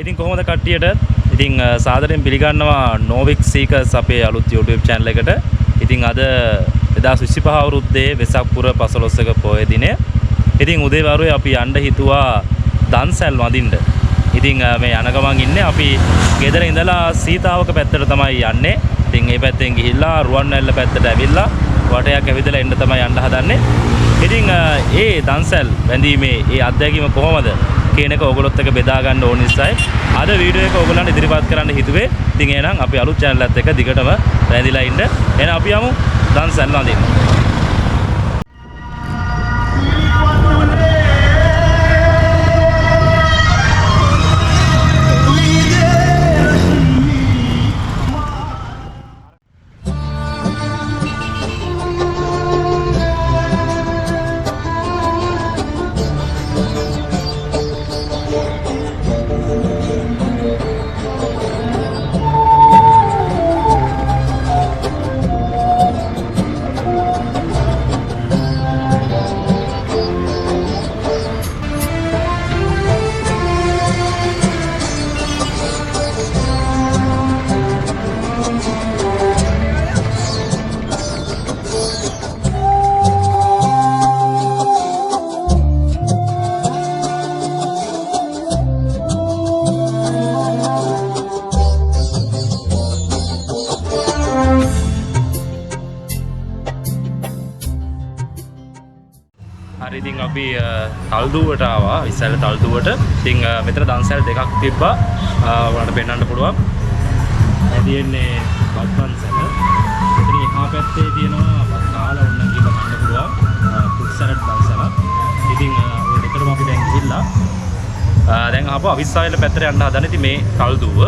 ඉතින් කොහොමද කට්ටියට? ඉතින් සාදරයෙන් පිළිගන්නවා Novik Seekers අපේ අලුත් YouTube channel එකට. ඉතින් අද 2025 අවුරුද්දේ වෙසක් පුර 15ක පොය දිනේ. ඉතින් උදේවරුේ අපි යන්න හිතුවා දන්සැල් වඳින්න. ඉතින් මේ යන ගමන් ඉන්නේ අපි ගෙදර ඉඳලා සීතාවක පැත්තට තමයි යන්නේ. ඉතින් මේ පැත්තෙන් ගිහිල්ලා රුවන්වැල්ල පැත්තට ඇවිල්ලා වටයක් ඇවිදලා එන්න තමයි යන්න හදන්නේ. ඉතින් ඒ දන්සැල් වැඳීමේ ඒ අත්දැකීම කොහොමද කියන එක ඔයගොල්ලොත් එක්ක බෙදා ගන්න ඕන නිසායි අද වීඩියෝ එක ඔයගොල්ලන්ට ඉදිරිපත් කරන්න හිතුවේ. ඉතින් එහෙනම් අපි අලුත් channel එකත් එක්ක දිගටම රැඳිලා ඉන්න. එහෙනම් අපි යමු දන්සැල් වඳින්න. හරි ඉතින් අපි තල්දුවට ආවා ඉස්සෙල්ලා තල්දුවට. ඉතින් මෙතන දන්සැල් දෙකක් තිබ්බා. ඔයාලට පෙන්වන්න පුළුවන්. මේ තියෙන්නේ බත් දන්සැල්. ඉතින් එහා පැත්තේ තියෙනවා බත් කාලා උන්න කියලා ගන්න පුළුවන්. කුක්සරට් දන්සැල්. ඉතින් ඔය දෙකටම අපි දැන් ගිහිල්ලා දැන් ආපහු අවිස්සාවේල පැත්තට යන්න හදන්නේ. ඉතින් මේ තල්දුව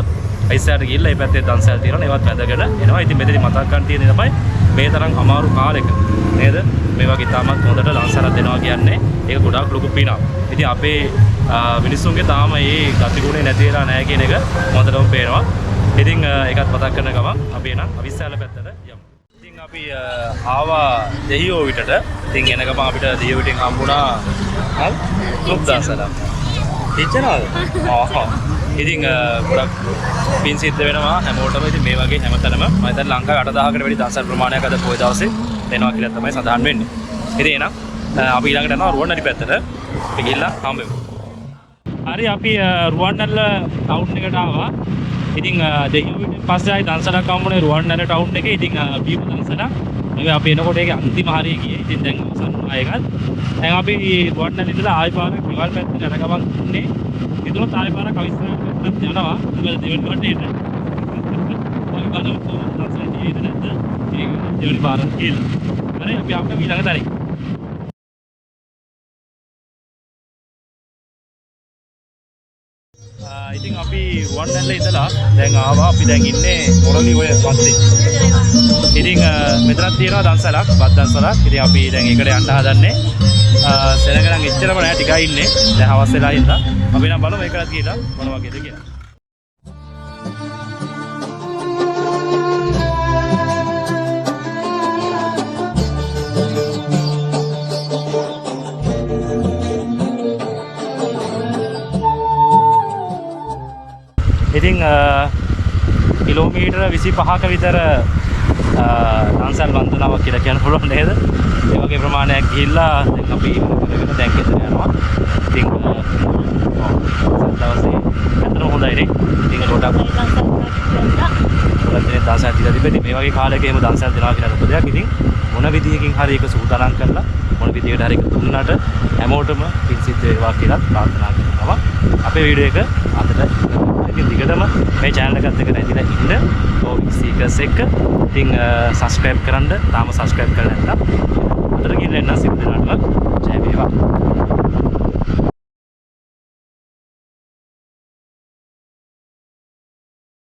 අයිස්සාවට ගිහිල්ලා මේ පැත්තේ දන්සැල් තියෙනවා. ඒවත් වැදගෙන එනවා. ඉතින් මෙතනදී මතක් ගන්න තියෙන්නේ තමයි මේ තරම් අමාරු කාලෙක නේද? මේ වගේ තාමත් හොඳට දන්සැලක් දෙනවා කියන්නේ ඒක ගොඩාක් ලොකු පිනක්. ඉතින් අපේ මිනිස්සුන්ගේ තාම මේ ගතිගුණේ නැති වෙලා නැහැ කියන එක හොඳටම පේනවා. ඉතින් ඒකත් මතක් කරන ගමන් අපි එනම් අවිස්සාවේල පැත්තට යමු. ඉතින් අපි ආවා දෙහියෝ විටට. ඉතින් එන ගමන් අපිට දෙහියෝ විටින් හම්බුණා ක්ලබ් දන්සැලක්. හිතනවාද? ඉතින් ගොඩක් පින් සිද්ධ වෙනවා හැමෝටම. ඉතින් මේ වගේ හැමතැනම මම හිතන්නේ ලංකාවේ 8000කට වැඩි දන්සැල් ප්‍රමාණයක් අද පොය දවසේ දෙනවා කියලා තමයි සඳහන් වෙන්නේ. ඉතින් එහෙනම් අපි ඊළඟට යනවා රුවන්වැලි පැත්තට. අපි ගිහිල්ලා හම්බෙමු. හරි අපි රුවන්වැල්ල ටවුන් එකට ආවා. ඉතින් දෙහියෝ පිටින් පස්සේ ආයි දන්සැලක් හම්බුනේ රුවන්වැල්ල ටවුන් එකේ. ඉතින් බීම දන්සැලක්. මේ අපි එනකොට ඒක අන්තිම හරිය ගියේ. ඉතින් දැන් අවසන් වුණා ඒකත්. දැන් අපි රුවන්වැල්ල ඉඳලා ආයි පාරක් ගෙවල් පැත්තට යන ගමන් ඉන්නේ. ඉතින් ආයි පාරක් අවිස්සාවේල පැත්තට යනවා. මොකද දෙවෙනි වටේට. ඔය බලමු කොහොමද දන්සැල් තියෙන්නේ නැද්ද? ඒක දෙවෙනි පාරක් කියලා. හරි අපි අපිට ඊළඟ තරේ. ඉතින් අපි රුවන්වැල්ල ඉඳලා දැන් ආවා. අපි දැන් ඉන්නේ මොරලි ඔය වත්තේ. ඉතින් මෙතනක් තියෙනවා දන්සැලක්, බත් දන්සැලක්. ඉතින් අපි දැන් ඒකට යන්න හදන්නේ. සෙනග නම් එච්චරම නෑ ටිකයි ඉන්නේ. දැන් හවස් වෙලා ඉඳලා අපි නම් බලමු ඒකටත් ගිහලා මොන වගේද කියලා. ඉතින් කිලෝමීටර 25ක විතර දන්සැල් වන්දනාවක් කියලා කියන්න පුළුවන් නේද? ඒ වගේ ප්‍රමාණයක් ගිහිල්ලා දැන් අපි ඉවරගෙන දැන් ගෙදර යනවා. ඉතින් දවසේ අතන හොඳයි නේ. ඉතින් ගොඩක් දන්සැල් දීලා තිබෙන්නේ මේ වගේ කාලයක එහෙම දන්සැල් දෙනවා කියලා ලොකු දෙයක්. ඉතින් මොන විදියකින් හරි ඒක සූදානම් කරලා මොන විදියකට හරි දුන්නට හැමෝටම පින් සිද්ධ වේවා කියලා ප්‍රාර්ථනා කරනවා. අපේ වීඩියෝ එක අදට ඉතින් දිගටම මේ channel එකත් එක්ක රැඳිලා ඉන්න. Novik Seekers එක. ඉතින් subscribe කරන්න. තාම subscribe කරලා නැත්නම් අතට ගිහින් එන්න සිද්ධ වෙනවා. ජය වේවා.